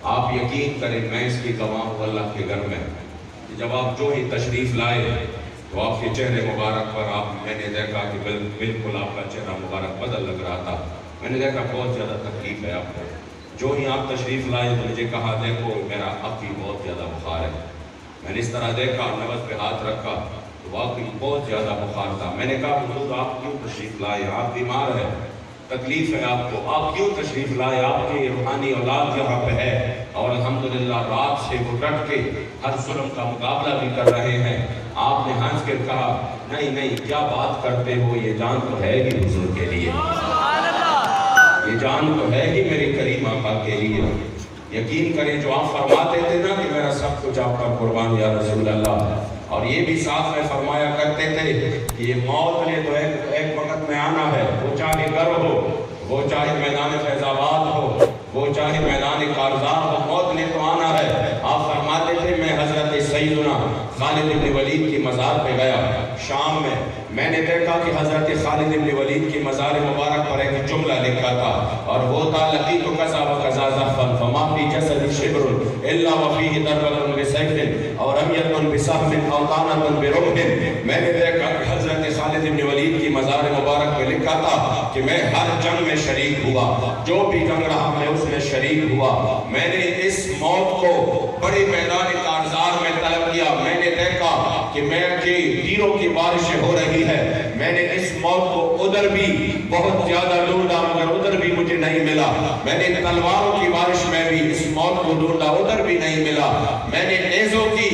آپ یقین کریں میں اس کی گواہ ہوں اللہ کے گھر میں کہ جب آپ جو ہی تشریف لائے تو آپ کے چہرے مبارک پر میں نے دیکھا کہ بالکل آپ کا چہرہ مبارک بدل لگ رہا تھا. میں نے دیکھا بہت زیادہ تکلیف ہے آپ کو. جو ہی آپ تشریف لائے تو مجھے کہا دیکھو میرا اب بھی بہت زیادہ بخار ہے. میں نے اس طرح دیکھا نبض پہ ہاتھ رکھا تو واقعی بہت زیادہ بخار تھا. میں نے کہا حضور آپ کیوں تشریف لائے؟ آپ بیمار ہیں، تکلیف ہے آپ کو، آپ کیوں تشریف لائے؟ آپ کی روحانی اولاد یہاں پہ ہے اور الحمدللہ رات سے وہ ڈٹ کے ہر ظلم کا مقابلہ بھی کر رہے ہیں. آپ نے ہنس کر کہا نہیں نہیں کیا بات کرتے ہو، یہ جان تو ہے ہی حضور کے لیے، یہ جان تو ہے ہی میرے کریم آقا کے لیے. یقین کریں جو آپ فرماتے تھے نا کہ میرا سب کچھ آپ کا قربان یا رسول اللہ، اور یہ بھی ساتھ میں فرمایا کرتے تھے کہ یہ موت نے تو ایک وقت میں آنا ہے، وہ چاہے گھر ہو، وہ چاہے میدان فیض آباد ہو، وہ چاہے میدان کارزار ہو، موت نے تو آنا ہے. آپ فرماتے تھے میں حضرت سیدنا خالد بن ولید کی مزار پہ گیا شام میں نے دیکھا کہ حضرت خالد بن ولید کی مزار مبارک پر ایک جملہ لکھا تھا اور وہ تھا لقیت کذا و کذا زحفا فما فی جسد شبر الا وفیہ ضربۃ بسیف اور رمیۃ بسهم او طعنۃ برمح. میں نے دیکھا کہ حضرت خالد بن ولید کی مزار مبارک پہ لکھا تھا کہ میں ہر جنگ میں شریک ہوا، جو بھی جنگ رہا میں اس میں شریک ہوا. میں نے اس موت کو بڑے میدان کارزار میں طلب کیا. میں نے دیکھا کہ تیروں کی بارشیں ہو رہی ہے. میں نے اس موت کو ادھر بھی بہت زیادہ ڈھونڈا مگر ادھر بھی مجھے نہیں ملا. میں نے تلواروں کی بارش میں بھی اس موت کو ڈھونڈا، ادھر بھی نہیں ملا. میں نے نیزوں کی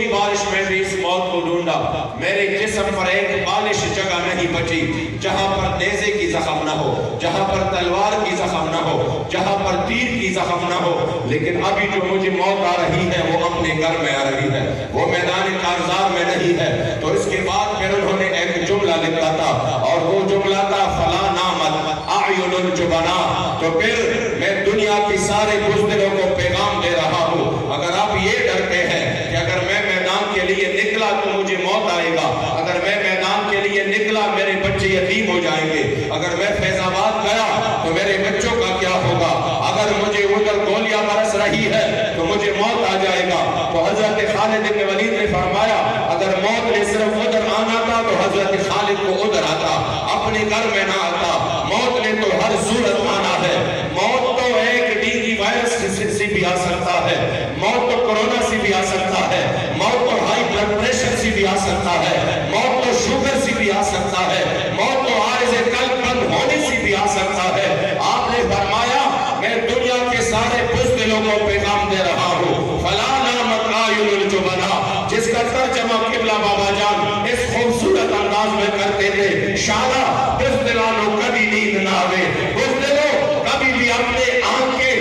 بارش میں بھی اس موت کو ڈھونڈا. میرے جسم پر ایک بالش جگہ نہیں بچی جہاں پر نیزے کی زخم نہ ہو، جہاں پر تلوار کی زخم نہ ہو، جہاں پر تیر کی زخم نہ ہو. لیکن ابھی جو مجھے موت آ رہی ہے وہ اپنے گھر میں آ رہی ہے، وہ میدان کارزار میں نہیں ہے. تو اس کے بعد پھر انہوں نے ایک جملہ لکھا تھا اور وہ جملہ تھا فلا نامت اعین الجبنا. تو پھر میں دنیا کی سارے بزدلوں کو پیغام دے رہا ہوں، اگر آپ یہ ڈرتے ہیں کہ اگر میں میدان کے لیے نکلا تو مجھے موت آئے گا، اگر میں میدان کے لیے نکلا میرے بچے یتیم ہو جائیں گے، اگر میں فیض آباد گیا تو میرے بچوں کا کیا ہوگا، اگر مجھے ادھر گولیاں برس رہی ہے تو مجھے موت آ جائے گا. تو حضرت خالد بن ولید نے فرمایا اگر موت نے صرف ادھر آنا تھا تو حضرت خالد کو ادھر آتا، اپنے گھر میں نہ آتا. موت نے تو ہر صورت آنا ہے. موت تو ایک ڈینگی وائرس سے بھی آ سکتا ہے، موت تو کورونا سے بھی آ سکتا ہے، موت تو ہائی بلڈ پریشر سے بھی آ سکتا ہے، موت تو شوگر سے بھی آ سکتا ہے، موت تو عارض قلب بند ہونے سے بھی آ سکتا ہے. آپ نے فرمایا میں دنیا کے سارے بزدلوں کو پیغام دے رہا ہوں فلا نامت اعین الجبنا، جس کا ترجمہ قبلہ بابا جان اس خوبصورت انداز میں کرتے تھے شالا بزدلانو کبھی نیند نہ آوے. بزدلو کبھی بھی اپنے آنکھ کے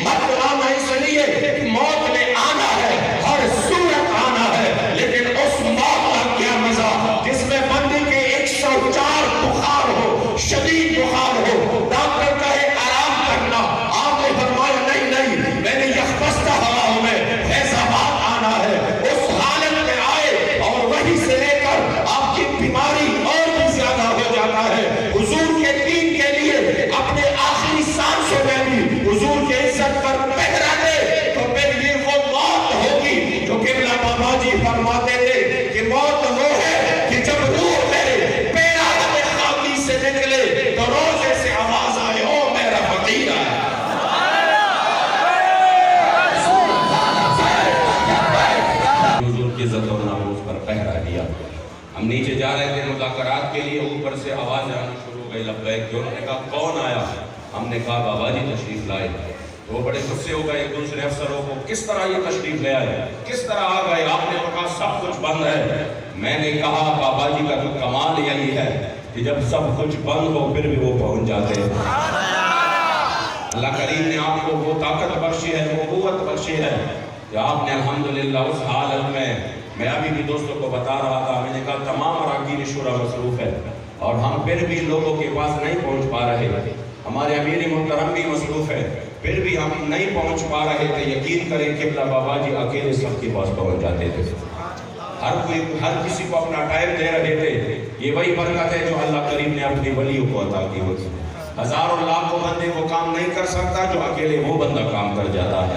مت آنا، اس لیے موت نے آنا ہے، ہر صورت آنا ہے. لیکن اس موت کا کیا مزہ جس میں بندے کے 104 بخار ہو، شدید بخار ہو، ڈاکٹر کہے آرام کرنا، آپ نے فرمایا نہیں نہیں میں نے یخبستہ ہواؤں میں فیض آباد آنا ہے. اس حالت میں آئے اور وہیں سے لے کر آپ کی بیماری اور بھی زیادہ ہو جاتا ہے. حضور کے دین کے لیے اپنے آخری سانسوں میں بھی حضور کے عزت پر پہرا دے تو پھر یہ وہ موت ہوگی جو قبلہ بابا جی فرماتے تھے کہ موت وہ ہے کہ جب روح میرے پیراہن خاکی سے نکلے تو روزے سے آواز آئے او میرا فقیر آیا. حضور کی عزت و ناموس پر پہرا دیا. ہم نیچے جا رہے تھے مذاکرات کے لیے، اوپر سے آواز آنا شروع ہو گئی لبیک. انہوں نے کہا کون آیا؟ ہم نے کہا بابا جی تشریف لائے. وہ بڑے غصے ہو گئے ایک دوسرے افسروں کو، کس طرح یہ تشریف لے آئے، کس طرح آ گئے؟ آپ نے کہا سب کچھ بند ہے. میں نے کہا بابا جی کا تو کمال یہی ہے کہ جب سب کچھ بند ہو پھر بھی وہ پہنچ جاتے ہیں. اللہ کریم نے آپ کو وہ طاقت بخشی ہے، وہ قوت بخشی ہے کہ آپ نے الحمدللہ اس حالت میں ابھی بھی دوستوں کو بتا رہا تھا، میں نے کہا تمام اراکین شورا مصروف ہے اور ہم پھر بھی لوگوں کے پاس نہیں پہنچ پا رہے. ہمارے امیر محترم بھی مصروف ہے پھر بھی ہم نہیں پہنچ پا رہے تھے. یقین کریں قبلہ بابا جی اکیلے سب کے پاس پہنچ جاتے تھے. ہر کسی کو اپنا ٹائم دے رہے تھے. یہ وہی برکت ہے جو اللہ کریم نے اپنے ولیوں کو عطا کی ہوتی. ہزاروں لاکھوں بندے وہ کام نہیں کر سکتا جو اکیلے وہ بندہ کام کر جاتا ہے.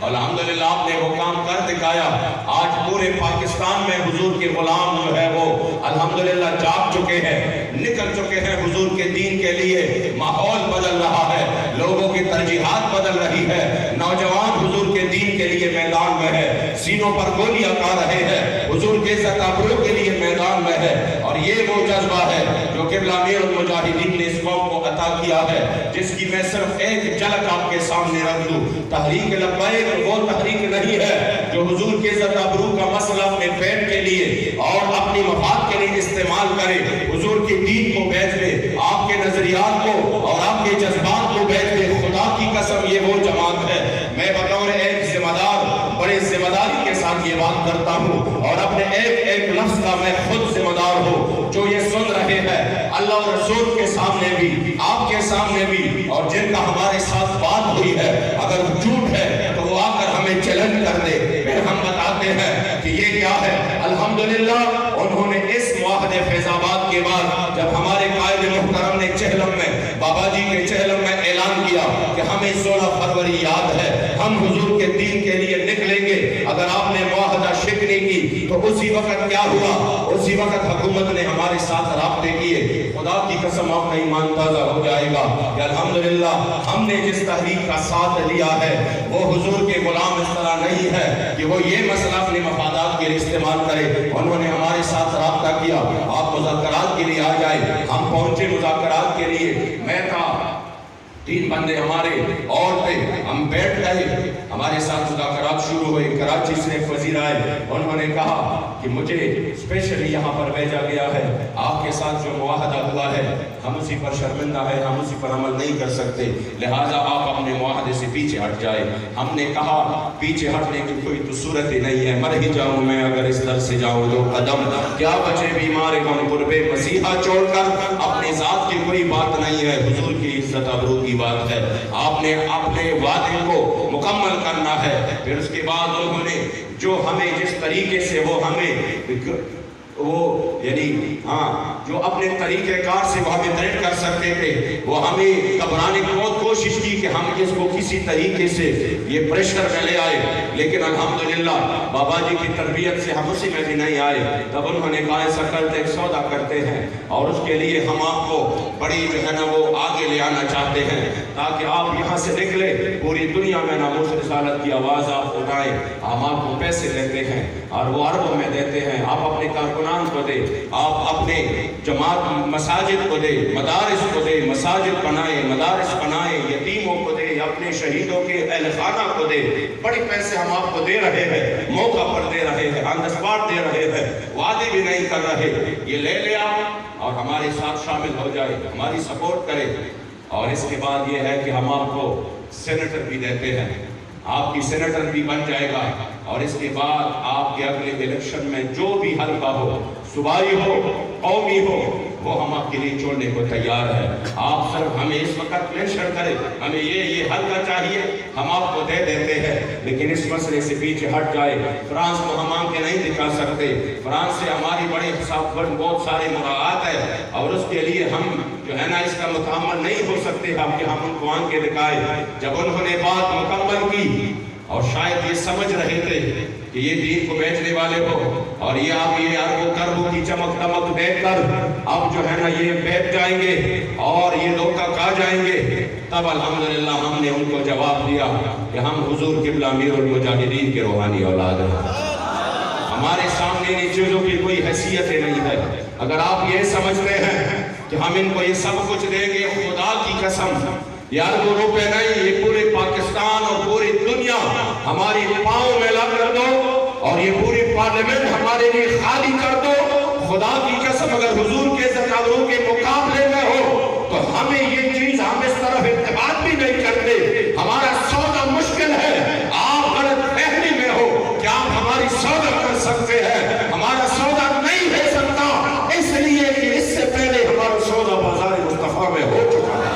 اور الحمدللہ آپ نے وہ کام کر دکھایا. آج پورے پاکستان میں حضور کے غلام جو ہے وہ الحمدللہ جاگ چکے ہیں, نکل چکے ہیں حضور کے دین کے لیے. ماحول بدل رہا ہے, لوگوں کی ترجیحات بدل رہی ہے, نوجوان حضور کے دین کے لیے میدان میں ہے, سینوں پر گولیاں کھا رہے ہیں, حضور کے عزت آبرو کے لیے میدان میں ہے. اور یہ وہ جذبہ ہے جو قبلہ امیر المجاہدین نے اس قوم کو عطا کیا ہے, جس کی میں صرف ایک جھلک آپ کے سامنے رکھ دوں. تحریک لبیک وہ تحریک نہیں ہے جو حضور کے عزت آبرو کا مسئلہ اپنے پیٹ کے لیے اور اپنی مفاد کے لیے استعمال کرے. حضور کے دین کو بیچ دے, آپ کے نظریات کو اور آپ کے جذبات کو بیچ دے. خدا کی قسم یہ وہ جماعت ہے. میں بطور ایک ذمہ دار بڑے ذمہ داری کے ساتھ یہ بات کرتا ہوں, اور اپنے ایک ایک لفظ کا میں خود ذمہ دار ہوں. جو یہ سن رہے ہیں اللہ اور رسول کے سامنے بھی, آپ کے سامنے بھی, اور جن کا ہمارے ساتھ بات ہوئی ہے, اگر وہ جھوٹ ہے تو وہ آ کر ہمیں چیلنج کر دے. پھر ہم بتاتے ہیں کہ یہ کیا ہے. الحمدللہ انہوں نے اس معاہدے فیض آباد کے بعد جب ہمارے قائد محترم نے چہلم میں, بابا جی کے چہلم میں اعلان کیا کہ ہمیں 16 فروری یاد ہے, ہم حضور کے دین کے لیے نکلیں گے. اگر آپ نے معاہدہ شکنی کی تو اسی وقت کیا ہوا, اسی وقت حکومت نے ہمارے ساتھ رابطے کیے. خدا کی قسم آپ کا ایمان تازہ ہو جائے گا کہ الحمدللہ ہم نے جس تحریک کا ساتھ لیا ہے وہ حضور کے غلام اس طرح نہیں ہے کہ وہ یہ مسئلہ اپنے مفادات کے لیے استعمال کرے. انہوں نے ہمارے ساتھ رابطہ کیا, آپ مذاکرات کے لیے آ جائیں. ہم پہنچے مذاکرات کے لیے, میں تھا, 3 بندے ہمارے اور تھے, ہم بیٹھ گئے, ہمارے ساتھ مذاکرات شروع ہوئے. کراچی سے ایک وزیر آئے, انہوں نے کہا کہ مجھے اسپیشلی یہاں پر بھیجا گیا ہے, آپ کے ساتھ جو معاہدہ ہوا ہے ہم اسی پر شرمندہ ہیں, ہم اسی پر عمل نہیں کر سکتے, لہٰذا آپ اپنے معاہدے سے پیچھے ہٹ جائے. ہم نے کہا پیچھے ہٹنے کی کوئی تو صورت ہی نہیں ہے, مر ہی جاؤں میں اگر اس در سے جاؤں 2 قدم, کیا بچے بیمار غم قربے مسیحا چھوڑ کر. اپنی ذات کی کوئی بات نہیں ہے, حضور کی عزت آبرو کی بات ہے. آپ نے اپنے وعدے کو مکمل کرنا ہے. پھر اس کے بعد انہوں نے جو ہمیں جس طریقے سے وہ ہمیں یعنی جو اپنے طریقہ کار سے وہ ہمیں ترٹ کر سکتے تھے, وہ ہمیں گھبرانے کی بہت کوشش کی کہ ہم اس کو کسی طریقے سے یہ پریشر میں لے آئے. لیکن الحمدللہ بابا جی کی تربیت سے ہم اسی میں بھی نہیں آئے. تب انہوں نے کہا ایسا کرتے ایک سودا کرتے ہیں, اور اس کے لیے ہم آپ کو بڑی جو ہے نا وہ آگے لے آنا چاہتے ہیں تاکہ آپ یہاں سے نکلے, پوری دنیا میں ناموس رسالت کی آواز آپ اٹھائیں. ہم آپ کو پیسے دیتے ہیں اور وہ اربوں میں دیتے ہیں, آپ اپنے کارکنان کو دے, آپ اپنے جماعت مساجد کو دے, مدارس کو دے, مساجد بنائے, مدارس بنائے, یتیموں کو دے, اپنے شہیدوں کے اہل خانہ کو دے. بڑے پیسے ہم آپ کو دے رہے ہیں, موقع پر دے رہے ہیں, آن دی اسپاٹ دے رہے ہیں, وعدے بھی نہیں کر رہے. یہ لے لے آپ اور ہمارے ساتھ شامل ہو جائے, ہماری سپورٹ کرے. اور اس کے بعد یہ ہے کہ ہم آپ کو سینیٹر بھی دیتے ہیں, آپ کی سینیٹر بھی بن جائے گا. اور اس کے بعد آپ کے اگلے الیکشن میں جو بھی حلقہ ہو, صوبائی ہو, قومی ہو, وہ ہم آپ کے لیے چھوڑنے کو تیار ہے. آپ صرف ہمیں اس وقت مینشن کریں, ہمیں یہ حلقہ چاہیے, ہم آپ کو دے دیتے ہیں. لیکن اس مسئلے سے پیچھے ہٹ جائے. فرانس کو ہم آن کے نہیں دکھا سکتے, فرانس سے ہماری بڑے بہت سارے مراعات ہے, اور اس کے لیے ہم جو ہے نا اس کا متحمل نہیں ہو سکتے کہ ہم ان کو آن کے دکھائے. جب انہوں نے بات مکمل کی اور شاید یہ سمجھ رہے تھے کہ یہ دین کو بیچنے والے ہو, اور یہ آپ یہ اربوں کربوں کی چمک دمک دیکھ کر اب جو ہے نا یہ بیٹھ جائیں گے اور یہ دھوکہ کھا جائیں گے, تب الحمدللہ ہم نے ان کو جواب دیا کہ ہم حضور قبلہ امیر المجاہدین کے روحانی اولاد ہیں. ہمارے سامنے ان چیزوں کی کوئی حیثیت نہیں ہے. اگر آپ یہ سمجھتے ہیں کہ ہم ان کو یہ سب کچھ دیں گے, خدا کی قسم یہ اربوں روپے نہیں, یہ پورے پاکستان اور پوری دنیا ہماری پاؤں میں لگ کر دو, اور یہ پوری پارلیمنٹ ہمارے لیے خالی کر دو. خدا کی قسم اگر حضور کے زکاوروں کے مقابلے میں ہو تو ہمیں یہ چیز, ہم اس طرف اعتماد بھی نہیں کرتے. ہمارا سودا مشکل ہے. آپ غلط فہمی میں ہو کہ آپ ہماری سودا کر سکتے ہیں, ہمارا سودا نہیں ہے سکتا, اس لیے کہ اس سے پہلے ہمارا سودا بازار مصطفیٰ میں ہو چکا ہے.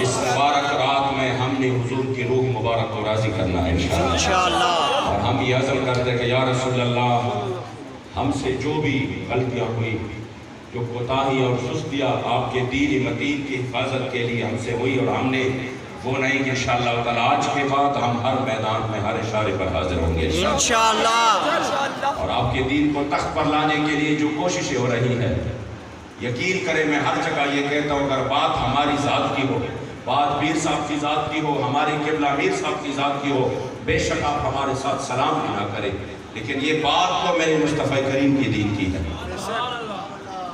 اس مبارک رات میں ہم نے حضور کی روح مبارک کو راضی کرنا ہے انشاءاللہ۔ اور ہم یہ عزم کرتے کہ یا رسول اللہ ہم سے جو بھی غلطیاں ہوئی، جو کوتاہی اور سستیاں آپ کے دین متین کی حفاظت کے لیے ہم سے ہوئی، اور ہم نے وہ نہیں کہ انشاءاللہ تعالیٰ آج کے بعد ہم ہر میدان میں ہر اشارے پر حاضر ہوں گے انشاءاللہ۔ اور آپ کے دین کو تخت پر لانے کے لیے جو کوششیں ہو رہی ہیں، یقین کریں میں ہر جگہ یہ کہتا ہوں اگر بات ہماری ذات کی ہو، بات پیر صاحب کی ذات کی ہو، ہمارے قبلہ میر صاحب کی ذات کی ہو، بے شک آپ ہمارے ساتھ سلام بھی نہ کریں، لیکن یہ بات تو میرے مصطفیٰ کریم کی دین کی ہے۔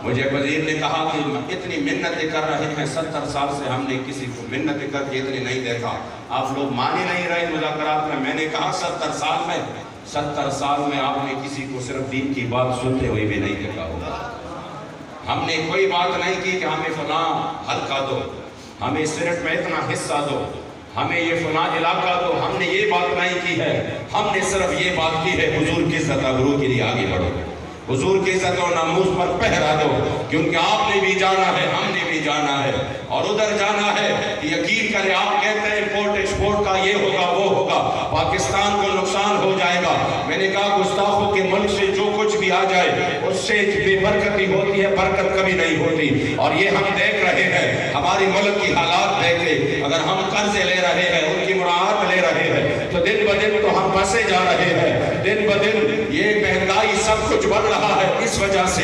مجھے وزیر نے کہا کہ اتنی منتیں کر رہے ہیں، 70 سال سے ہم نے کسی کو منتیں کر کے اتنی نہیں دیکھا، آپ لوگ مانے نہیں رہے مذاکرات میں۔ میں نے کہا 70 سال میں آپ نے کسی کو صرف دین کی بات سنتے ہوئے بھی نہیں دیکھا ہوگا۔ ہم نے کوئی بات نہیں کی کہ ہمیں فلاں حلقہ دو، ہمیں سرٹ میں اتنا حصہ دو، ہمیں یہ فلاں علاقہ دو، ہم نے یہ بات نہیں کی ہے۔ ہم نے صرف یہ بات کی ہے حضور کی عزت آبرو کے لیے آگے بڑھو، حضور کی عزت و ناموس پر پہرا دو، کیونکہ آپ نے بھی جانا ہے، ہم نے بھی جانا ہے، اور ادھر جانا ہے۔ یقین کریں آپ کہتے ہیں امپورٹ ایکسپورٹ کا یہ ہوگا وہ ہوگا، پاکستان کو نقصان ہو جائے گا۔ میں نے کہا گستاخوں کے ملک سے جو کچھ بھی آ جائے اس سے بے برکتی ہوتی ہے، برکت کبھی نہیں ہوتی، اور یہ ہم دیکھ رہے ہیں۔ ہماری ملک کی حالات دیکھیں، اگر ہم قرضے لے رہے ہیں، ان کی مراعات لے رہے ہیں، تو دن بدن تو ہم پھنسے جا رہے ہیں، دن بدن یہ مہنگائی سب کچھ بڑھ رہا ہے۔ اس وجہ سے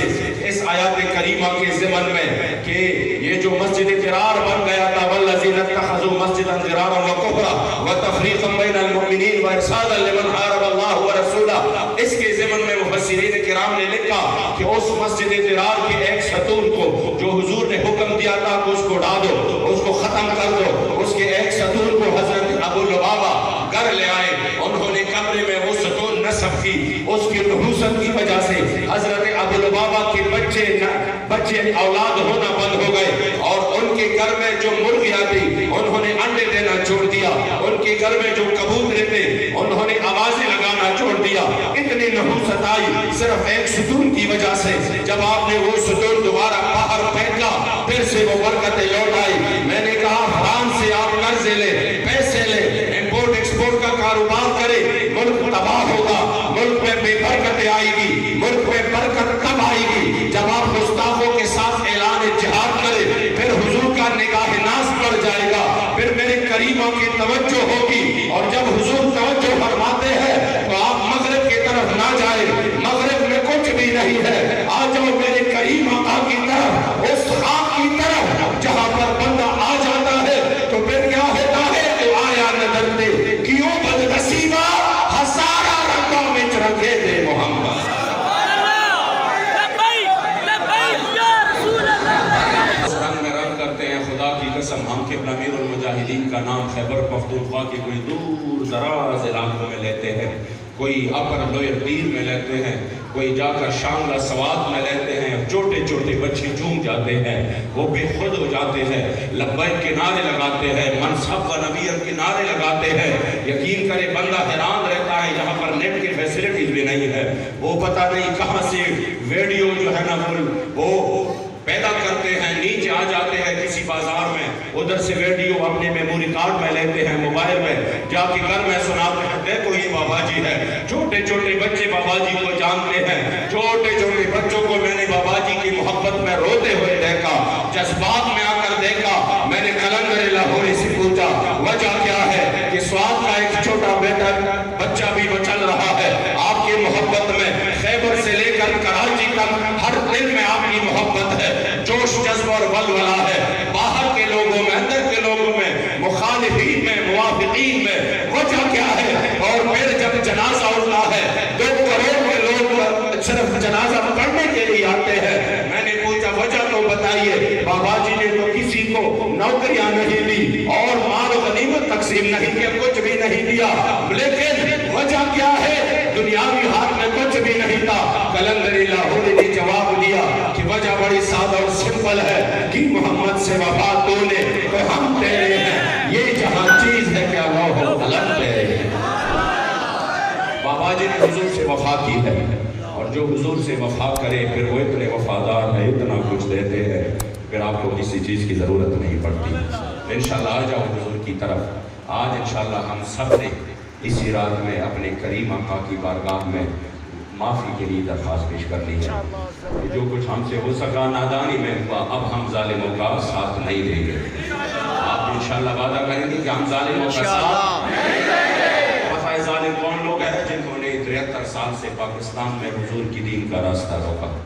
اس آیات کریمہ کے ضمن میں کہ یہ جو مسجد ضرار بن گیا تھا والذین اتخذوا مسجدا ضرارا وکفرا وتفریقا بین المؤمنین وارصادا لمن حارب اللہ ورسولہ، اس کے ضمن میں مفسرین کرام نے لکھا کہ اس مسجد ضرار کے ایک ستون کو جو حضور نے حکم دیا تھا کہ اس کو ڈھا دو، اس کو ختم کر دو، اس کے ایک ستون کو حضرت ابو لبابہ گھر لے آئے، انہوں نے قبر میں وہ ستون نصب کی، اس کی نحوست کی وجہ سے حضرت ابو لبابہ کے بچے اولاد ہونا بند ہو گئے، اور ان کے گھر میں جو مرغیاں تھی انہوں نے انڈے دینا چھوڑ دیا، ان کے گھر میں جو کبوتر تھے انہوں نے آوازیں لگانا چھوڑ دیا۔ اتنی نحوست آئی صرف ایک ستون کی وجہ سے۔ جب آپ نے وہ ستون دوبارہ باہر پھینکا پھر سے وہ برکتیں لوٹ آئی۔ میں نے کہا فرانس سے آپ قرضے لے، پیسے لے، امپورٹ ایکسپورٹ کا کاروبار کرے، ملک تباہ ہوگا، ملک میں بے برکتیں آئے گی۔ ملک میں برکت کب آئے گی؟ جب آپ گستاخوں کے ساتھ اعلان جہاد کرے، پھر حضور کا نگاہ ناز پڑ جائے گا، پھر میرے کریموں کی توجہ ہوگی، اور جب حضور توجہ فرماتے ہیں تو آپ مغرب کی طرف نہ جائیں، مغرب میں کچھ بھی نہیں ہے، آ جاؤ میرے کریم آقا کی طرف، اس خاک کی طرف جہاں پر بندہ آ جاتا ہے تو پھر کیا ہوتا ہے کہ آیا نظر دے کیوں بد نصیبہ ہزارہ رنگوں میں رنگے دے محمد۔ ہم قبلہ امیر المجاہدین کا نام خیبر پختونخوا کے کوئی دور دراز علاقوں میں لیتے ہیں، کوئی اپر لوئر دیر میں لیتے ہیں، کوئی جا کر شانگلہ سوات میں لیتے ہیں، چھوٹے چھوٹے بچے جھوم جاتے ہیں، وہ بے خود ہو جاتے ہیں، لبیک کے نعرے لگاتے ہیں، من سب نبیًا کے نعرے لگاتے ہیں۔ یقین کرے بندہ حیران رہتا ہے، یہاں پر نیٹ کی فیسلٹیز بھی نہیں ہے، وہ پتہ نہیں کہاں سے ویڈیو جو ہے نا وہ پیدا کرتے ہیں، نیچے آ جاتے ہیں کسی بازار میں، ادھر سے ویڈیو اپنے میموری کارڈ میں لیتے ہیں، موبائل میں جا کے گھر میں سناتے ہیں، دیکھو یہ بابا جی ہے۔ چھوٹے چھوٹے بچے بابا جی کو جانتے ہیں، چھوٹے چھوٹے بچوں کو میں نے بابا جی کی محبت میں روتے ہوئے دیکھا، جذبات میں آ کر دیکھا۔ میں نے قلندر لاہوری سے پوچھا وجہ کیا ہے کہ سوات کا ایک چھوٹا بیٹا بچہ بھی مچل رہا ہے آپ کی محبت میں، خیبر سے لے کر کراچی تک ہر دل میں آپ کی محبت ہے، جوش جذبہ اور ولولہ ہے، باہر کے لوگوں میں، اندر کے لوگوں میں، مخالفین میں، موافقین میں، وجہ کیا ہے؟ اور پھر جب جنازہ اٹھتا ہے 2 کروڑ کے لوگ صرف جنازہ پڑھنے کے لیے آتے ہیں۔ میں نے پوچھا وجہ تو بتائیے۔ بابا جی نے تو کسی کو نوکریاں نہیں دی اور مال و غنیمت تقسیم نہیں کیا، کچھ بھی نہیں دیا، لیکن وجہ کیا ہے؟ دنیاوی ہاتھ میں کچھ بھی نہیں تھا۔ قلندر لاہوری نے جواب دیا کہ وجہ بڑی سادہ اور سمپل ہے کہ محمد سے وفا تو نے تو ہم تیرے ہیں، یہ جہاں چیز ہے کہ اللہ و قلم تیرے ہیں۔ بابا جی نے حضور سے وفا کی ہے، اور جو حضور سے وفا کرے پھر وہ اتنے وفادار ہیں، اتنا کچھ دیتے ہیں، پھر آپ کو کسی چیز کی ضرورت نہیں پڑتی۔ انشاءاللہ آ جاؤ حضور کی طرف. آج انشاءاللہ ہم سب نے اسی رات میں اپنے کریم آقا کی بارگاہ میں معافی کے لیے درخواست پیش کرنی ہے کہ جو کچھ ہم سے ہو سکا نادانی میں ہوا، اب ہم ظالموں کا ساتھ نہیں دیں گے. آپ انشاءاللہ وعدہ کریں گے کہ ہم ظالموں کا ساتھ نہیں دیں گے. پتہ ہے ظالم کون لوگ ہیں؟ جنہوں نے 73 سال سے پاکستان میں حضور کی دین کا راستہ روکا.